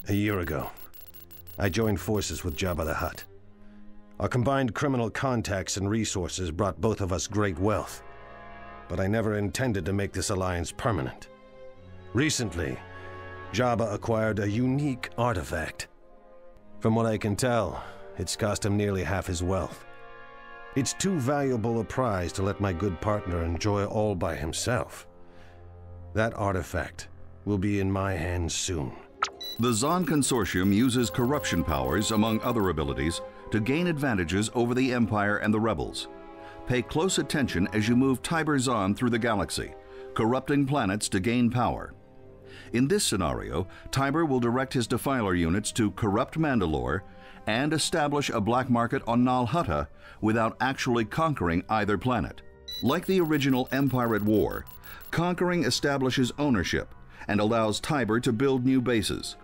A year ago, I joined forces with Jabba the Hutt. Our combined criminal contacts and resources brought both of us great wealth, but I never intended to make this alliance permanent. Recently, Jabba acquired a unique artifact. From what I can tell, it's cost him nearly half his wealth. It's too valuable a prize to let my good partner enjoy all by himself. That artifact will be in my hands soon. The Zon Consortium uses corruption powers, among other abilities, to gain advantages over the Empire and the Rebels. Pay close attention as you move Tiber Zon through the galaxy, corrupting planets to gain power. In this scenario, Tiber will direct his Defiler units to corrupt Mandalore and establish a black market on Nal Hutta without actually conquering either planet. Like the original Empire at War, conquering establishes ownership and allows Tiber to build new bases.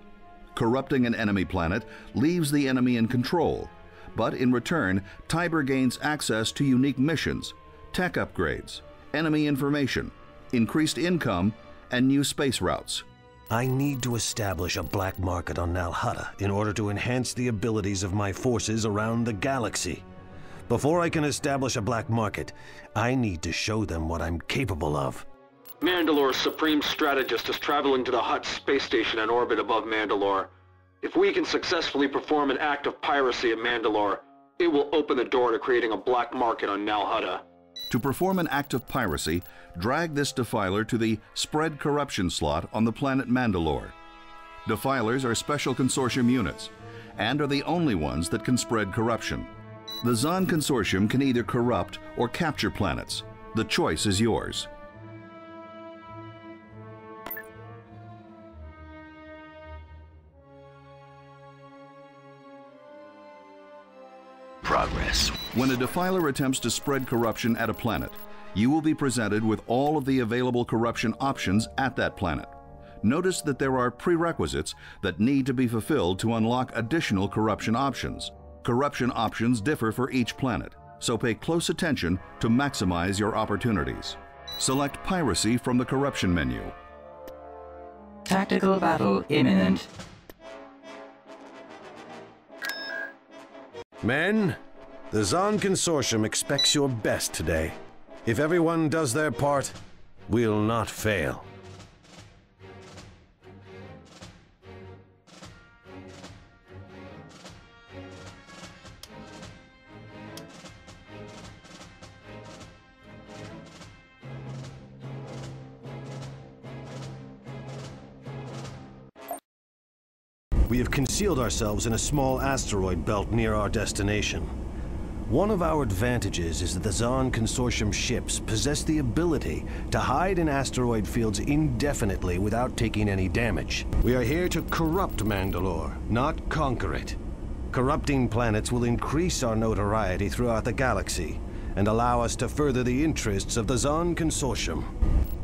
Corrupting an enemy planet leaves the enemy in control, but in return, Tiber gains access to unique missions, tech upgrades, enemy information, increased income, and new space routes. I need to establish a black market on Nal Hutta in order to enhance the abilities of my forces around the galaxy. Before I can establish a black market, I need to show them what I'm capable of. Mandalore's supreme strategist is traveling to the Hutt space station in orbit above Mandalore. If we can successfully perform an act of piracy at Mandalore, it will open the door to creating a black market on Nal Hutta. To perform an act of piracy, drag this Defiler to the Spread Corruption slot on the planet Mandalore. Defilers are special Consortium units, and are the only ones that can spread corruption. The Zon Consortium can either corrupt or capture planets. The choice is yours. Progress. When a Defiler attempts to spread corruption at a planet, you will be presented with all of the available corruption options at that planet. Notice that there are prerequisites that need to be fulfilled to unlock additional corruption options. Corruption options differ for each planet, so pay close attention to maximize your opportunities. Select Piracy from the corruption menu. Tactical battle imminent. Men, the Zon Consortium expects your best today. If everyone does their part, we'll not fail. We have concealed ourselves in a small asteroid belt near our destination. One of our advantages is that the Zon Consortium ships possess the ability to hide in asteroid fields indefinitely without taking any damage. We are here to corrupt Mandalore, not conquer it. Corrupting planets will increase our notoriety throughout the galaxy and allow us to further the interests of the Zon Consortium.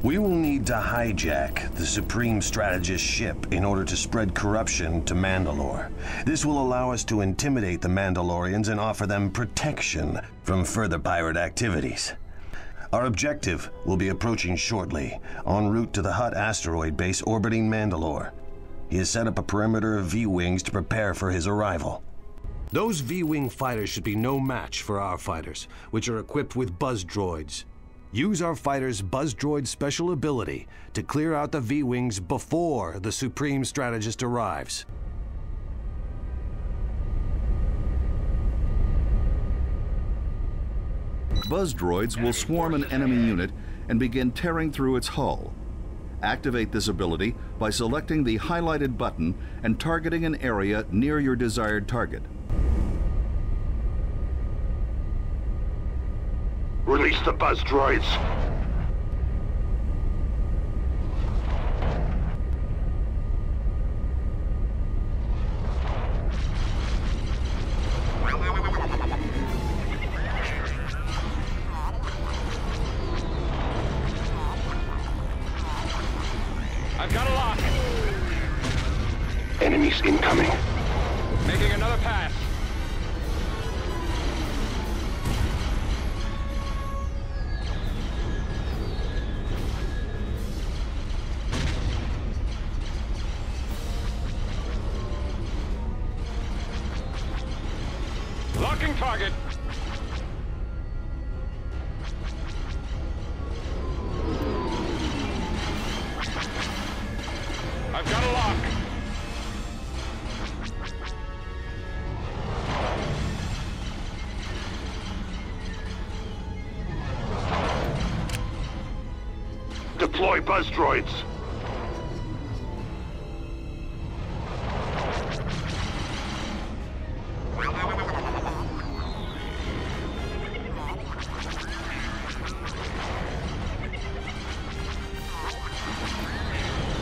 We will need to hijack the Supreme Strategist's ship in order to spread corruption to Mandalore. This will allow us to intimidate the Mandalorians and offer them protection from further pirate activities. Our objective will be approaching shortly, en route to the Hutt asteroid base orbiting Mandalore. He has set up a perimeter of V-Wings to prepare for his arrival. Those V-Wing fighters should be no match for our fighters, which are equipped with buzz droids. Use our fighters' buzz droid special ability to clear out the V-Wings before the Supreme Strategist arrives. Buzz droids will swarm an enemy unit and begin tearing through its hull. Activate this ability by selecting the highlighted button and targeting an area near your desired target. Release the buzz droids. I've got a lock. Enemies incoming. Making another pass. target. I've got a lock. Deploy buzz droids.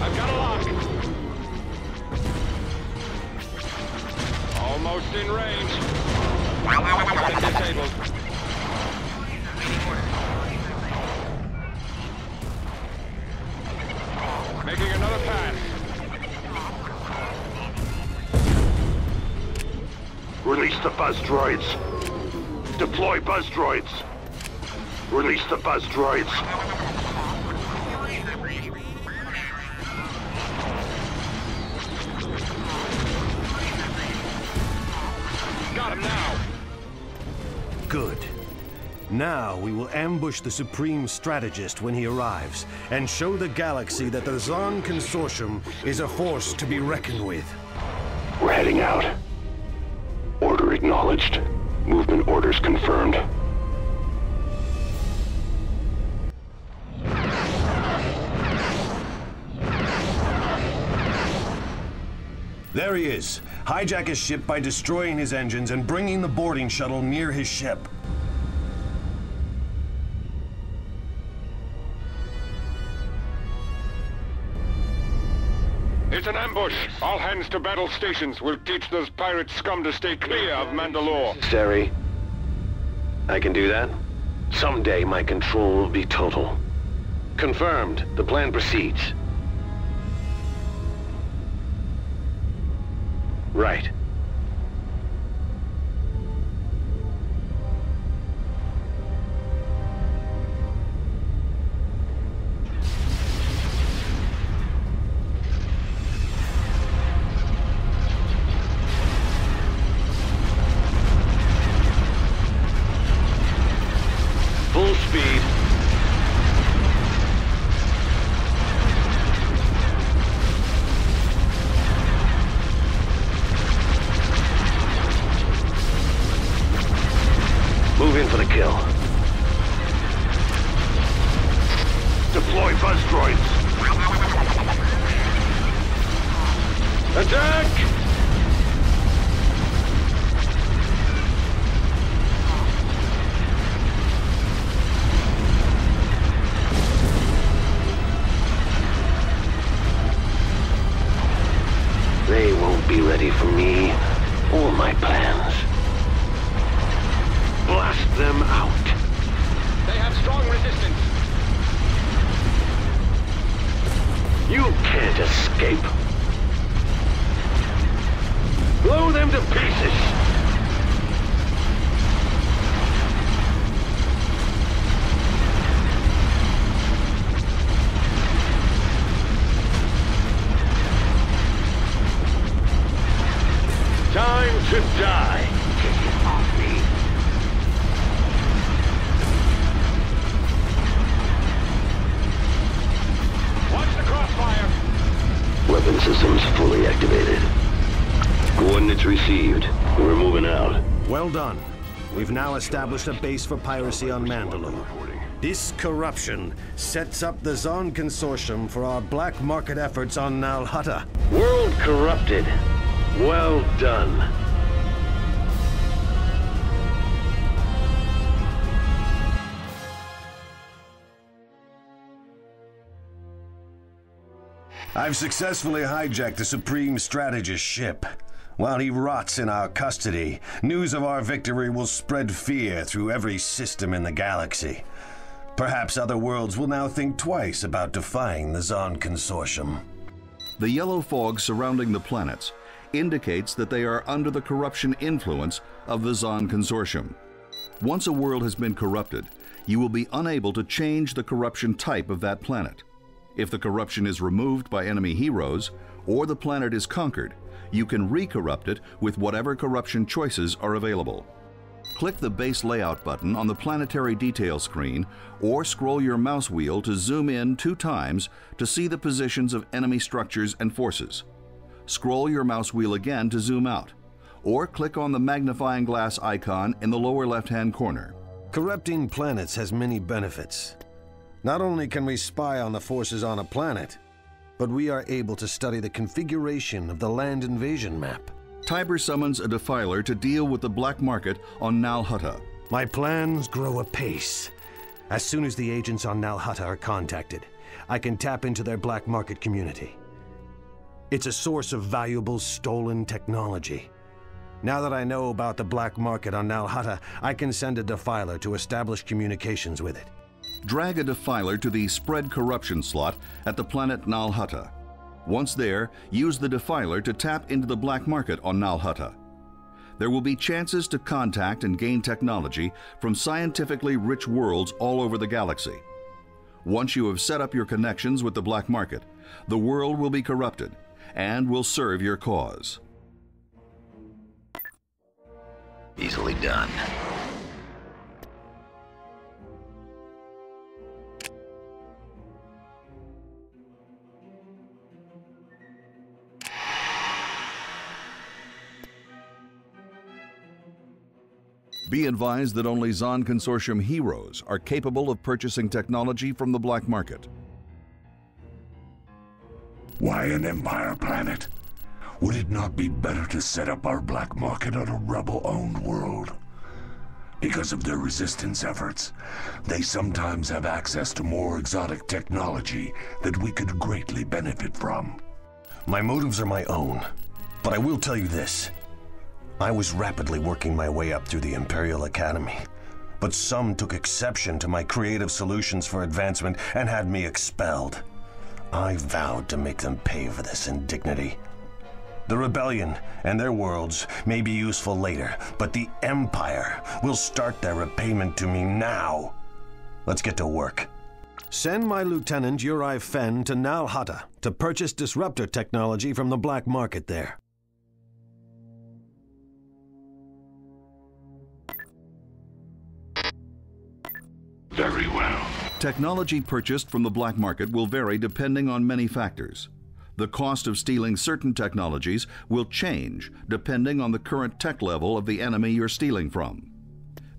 I've got a lock. Almost in range. Got it disabled. Making another pass. Release the buzz droids. Deploy buzz droids. Release the buzz droids. Got him now. Good. Now we will ambush the Supreme Strategist when he arrives, and show the galaxy that the Zon Consortium is a force to be reckoned with. We're heading out. Order acknowledged. Movement orders confirmed. There he is. Hijack his ship by destroying his engines and bringing the boarding shuttle near his ship. It's an ambush. All hands to battle stations. We'll teach those pirate scum to stay clear of Mandalore. Necessary. I can do that. Someday my control will be total. Confirmed. The plan proceeds. Right. Full speed. Move in for the kill. Deploy buzz droids. Attack! They won't be ready for me or my plans. Blast them out. They have strong resistance. You can't escape. Blow them to pieces. Time to die. Get off me. Watch the crossfire. Weapon systems fully activated. Coordinates received. We're moving out. Well done. We've now established a base for piracy on Mandalore. This corruption sets up the Zon Consortium for our black market efforts on Nal Hutta. World corrupted. Well done. I've successfully hijacked the Supreme Strategist's ship. While he rots in our custody, news of our victory will spread fear through every system in the galaxy. Perhaps other worlds will now think twice about defying the Zon Consortium. The yellow fog surrounding the planets indicates that they are under the corruption influence of the Zon Consortium. Once a world has been corrupted, you will be unable to change the corruption type of that planet. If the corruption is removed by enemy heroes, or the planet is conquered, you can re-corrupt it with whatever corruption choices are available. Click the base layout button on the planetary detail screen or scroll your mouse wheel to zoom in 2 times to see the positions of enemy structures and forces. Scroll your mouse wheel again to zoom out, or click on the magnifying glass icon in the lower left-hand corner. Corrupting planets has many benefits. Not only can we spy on the forces on a planet, but we are able to study the configuration of the land invasion map. Tiber summons a defiler to deal with the black market on Nal Hutta. My plans grow apace. As soon as the agents on Nal Hutta are contacted, I can tap into their black market community. It's a source of valuable stolen technology. Now that I know about the black market on Nal Hutta, I can send a defiler to establish communications with it. Drag a defiler to the Spread Corruption slot at the planet Nal Hutta. Once there, use the defiler to tap into the black market on Nal Hutta. There will be chances to contact and gain technology from scientifically rich worlds all over the galaxy. Once you have set up your connections with the black market, the world will be corrupted and will serve your cause. Easily done. Be advised that only Zon Consortium heroes are capable of purchasing technology from the black market. Why an Empire planet? Would it not be better to set up our black market on a rebel-owned world? Because of their resistance efforts, they sometimes have access to more exotic technology that we could greatly benefit from. My motives are my own, but I will tell you this. I was rapidly working my way up through the Imperial Academy, but some took exception to my creative solutions for advancement and had me expelled. I vowed to make them pay for this indignity. The Rebellion and their worlds may be useful later, but the Empire will start their repayment to me now. Let's get to work. Send my Lieutenant Uri Fenn to Nal Hutta to purchase disruptor technology from the black market there. Very well. Technology purchased from the black market will vary depending on many factors. The cost of stealing certain technologies will change depending on the current tech level of the enemy you're stealing from.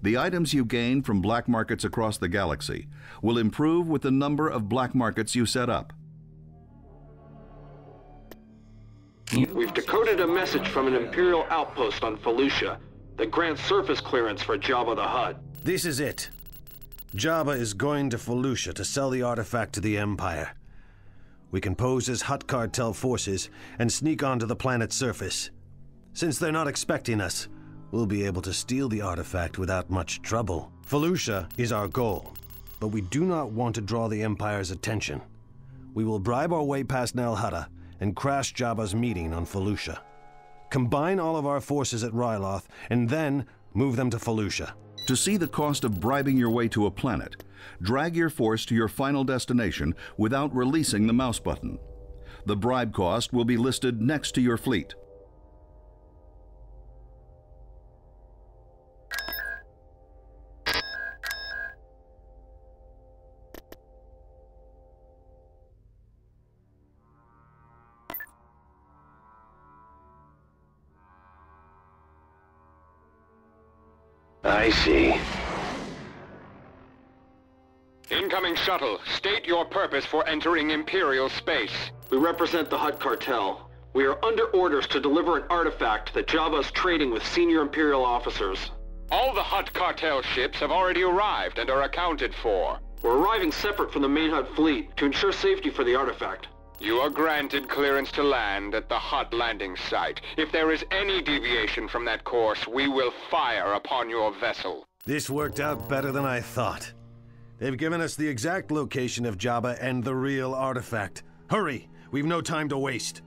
The items you gain from black markets across the galaxy will improve with the number of black markets you set up. We've decoded a message from an Imperial outpost on Felucia that grants surface clearance for Jabba the Hutt. This is it. Jabba is going to Felucia to sell the artifact to the Empire. We can pose as Hutt cartel forces and sneak onto the planet's surface. Since they're not expecting us, we'll be able to steal the artifact without much trouble. Felucia is our goal, but we do not want to draw the Empire's attention. We will bribe our way past Nal Hutta and crash Jabba's meeting on Felucia. Combine all of our forces at Ryloth and then move them to Felucia. To see the cost of bribing your way to a planet, drag your force to your final destination without releasing the mouse button. The bribe cost will be listed next to your fleet. I see. Incoming shuttle. State your purpose for entering Imperial space. We represent the Hutt cartel. We are under orders to deliver an artifact that Jabba is trading with senior Imperial officers. All the Hutt cartel ships have already arrived and are accounted for. We're arriving separate from the main Hutt fleet to ensure safety for the artifact. You are granted clearance to land at the Hutt landing site. If there is any deviation from that course, we will fire upon your vessel. This worked out better than I thought. They've given us the exact location of Jabba and the real artifact. Hurry! We've no time to waste.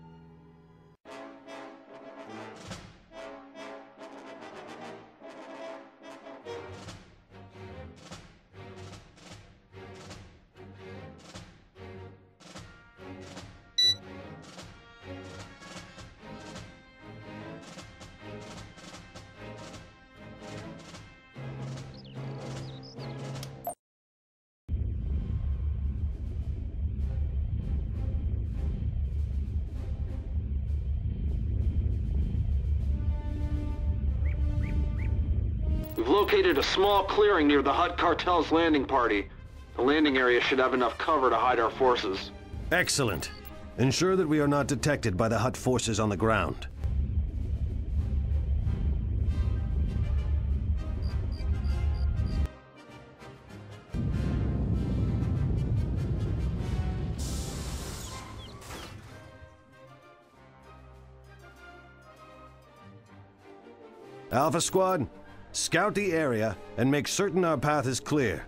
We've located a small clearing near the Hutt cartel's landing party. The landing area should have enough cover to hide our forces. Excellent. Ensure that we are not detected by the Hutt forces on the ground. Alpha Squad, scout the area and make certain our path is clear.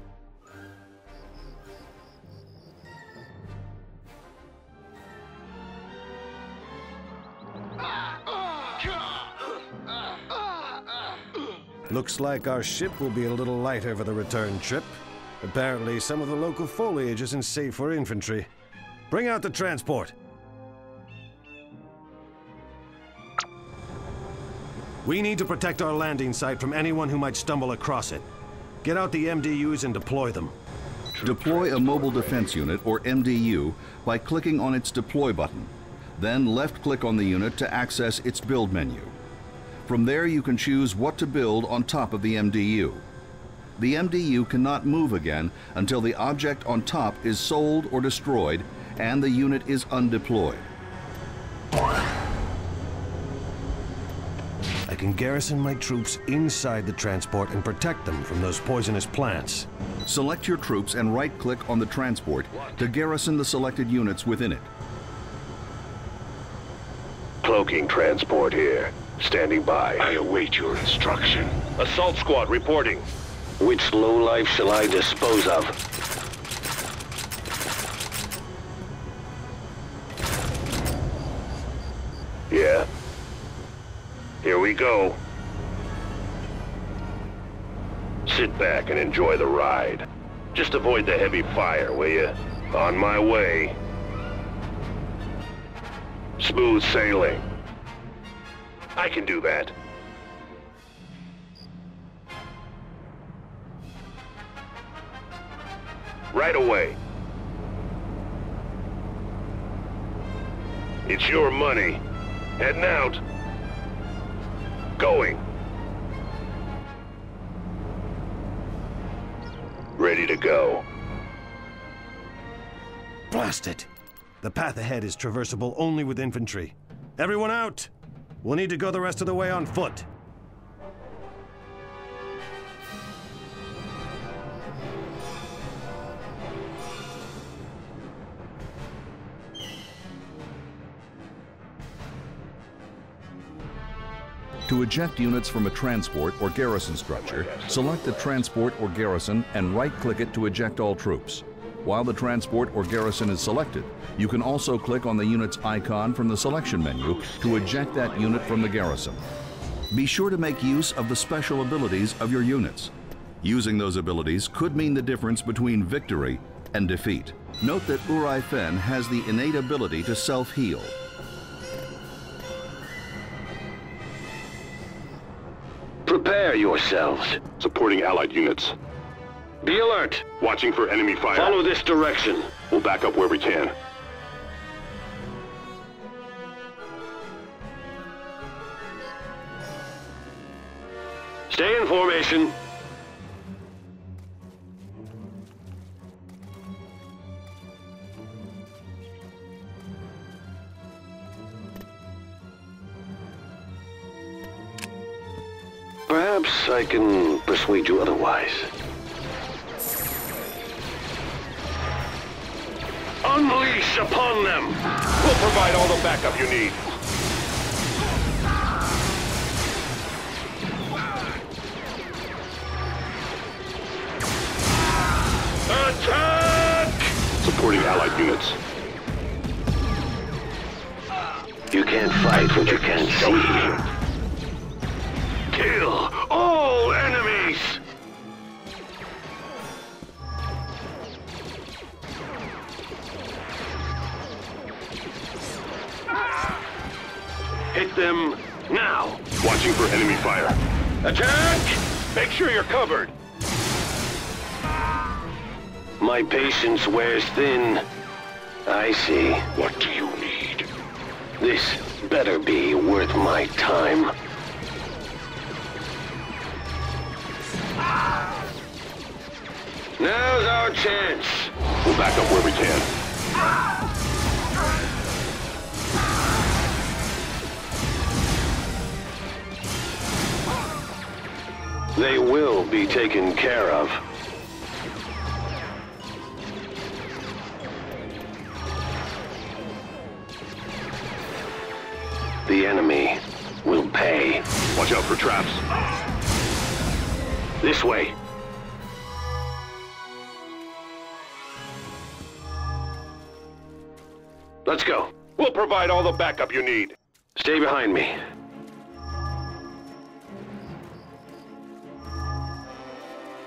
Looks like our ship will be a little lighter for the return trip. Apparently, some of the local foliage isn't safe for infantry. Bring out the transport. We need to protect our landing site from anyone who might stumble across it. Get out the MDUs and deploy them. Deploy a Mobile Defense Unit, or MDU, by clicking on its Deploy button. Then left-click on the unit to access its build menu. From there you can choose what to build on top of the MDU. The MDU cannot move again until the object on top is sold or destroyed and the unit is undeployed. I can garrison my troops inside the transport and protect them from those poisonous plants. Select your troops and right-click on the transport to garrison the selected units within it. Cloaking transport here. Standing by. I await your instruction. Assault squad reporting. Which lowlife shall I dispose of? Yeah. Here we go. Sit back and enjoy the ride. Just avoid the heavy fire, will you? On my way. Smooth sailing. I can do that. Right away. It's your money. Heading out. Going. Ready to go. Blast it! The path ahead is traversable only with infantry. Everyone out! We'll need to go the rest of the way on foot. To eject units from a transport or garrison structure, select the transport or garrison and right-click it to eject all troops. While the transport or garrison is selected, you can also click on the unit's icon from the selection menu to eject that unit from the garrison. Be sure to make use of the special abilities of your units. Using those abilities could mean the difference between victory and defeat. Note that Uri Fen has the innate ability to self-heal. Prepare yourselves. Supporting allied units. Be alert. Watching for enemy fire. Follow this direction. We'll back up where we can. Stay in formation. Perhaps I can persuade you otherwise. Unleash upon them! We'll provide all the backup you need. Attack! Supporting allied units. You can't fight what you can't see. Kill all enemies! Hit them now! Watching for enemy fire. Attack! Make sure you're covered. My patience wears thin. I see. What do you need? This better be worth my time. Now's our chance. We'll back up where we can. They will be taken care of. The enemy will pay. Watch out for traps. This way. Let's go. We'll provide all the backup you need. Stay behind me.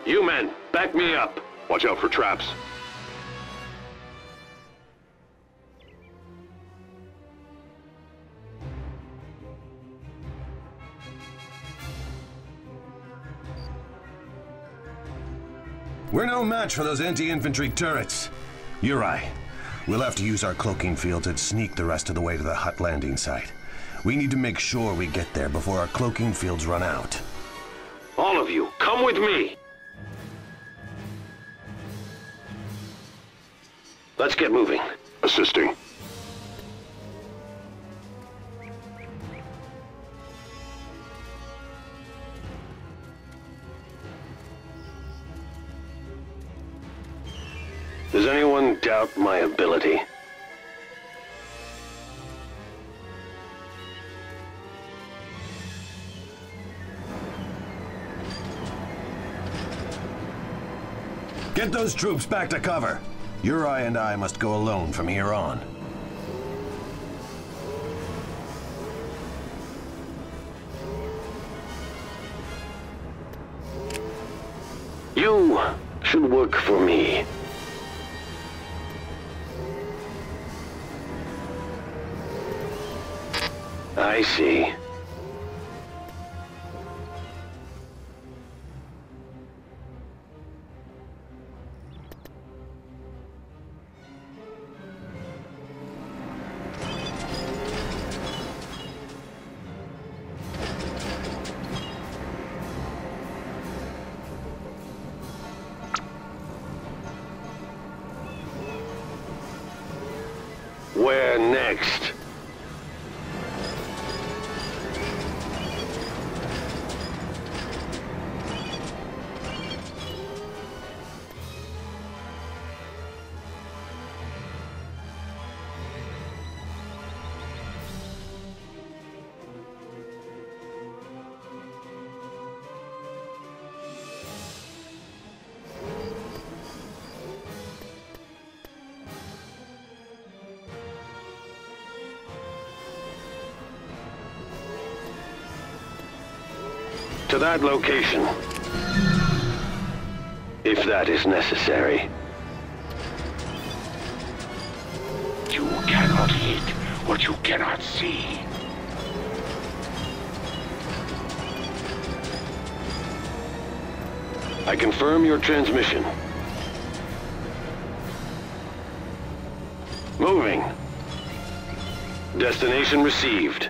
You men, back me up. Watch out for traps. We're no match for those anti-infantry turrets. Uri, we'll have to use our cloaking field to sneak the rest of the way to the hut landing site. We need to make sure we get there before our cloaking fields run out. All of you, come with me. Let's get moving. Assisting. Does anyone doubt my ability? Get those troops back to cover. Uri and I must go alone from here on. You should work for me. I see. Where next? To that location. If that is necessary. You cannot hit what you cannot see. I confirm your transmission. Moving. Destination received.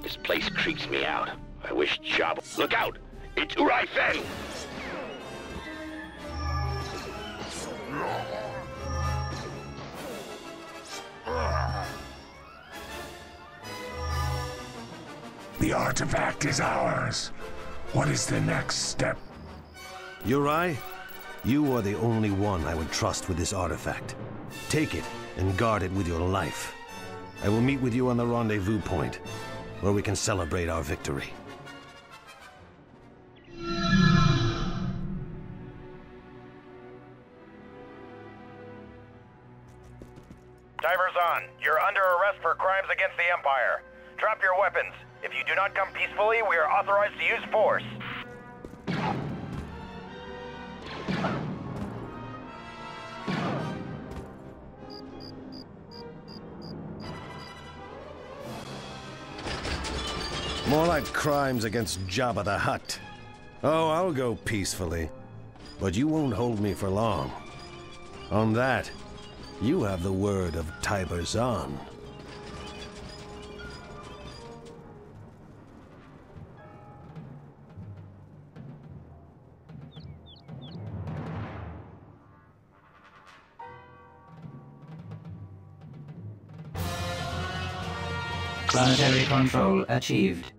This place creeps me out. I wish Job... Look out! It's Uri Fen! The artifact is ours. What is the next step? Uri, you are the only one I would trust with this artifact. Take it and guard it with your life. I will meet with you on the rendezvous point, where we can celebrate our victory. Divers on. You're under arrest for crimes against the Empire. Drop your weapons. If you do not come peacefully, we are authorized to use force. More like crimes against Jabba the Hutt. Oh, I'll go peacefully. But you won't hold me for long. On that, You have the word of Tiber Zahn. Planetary control achieved.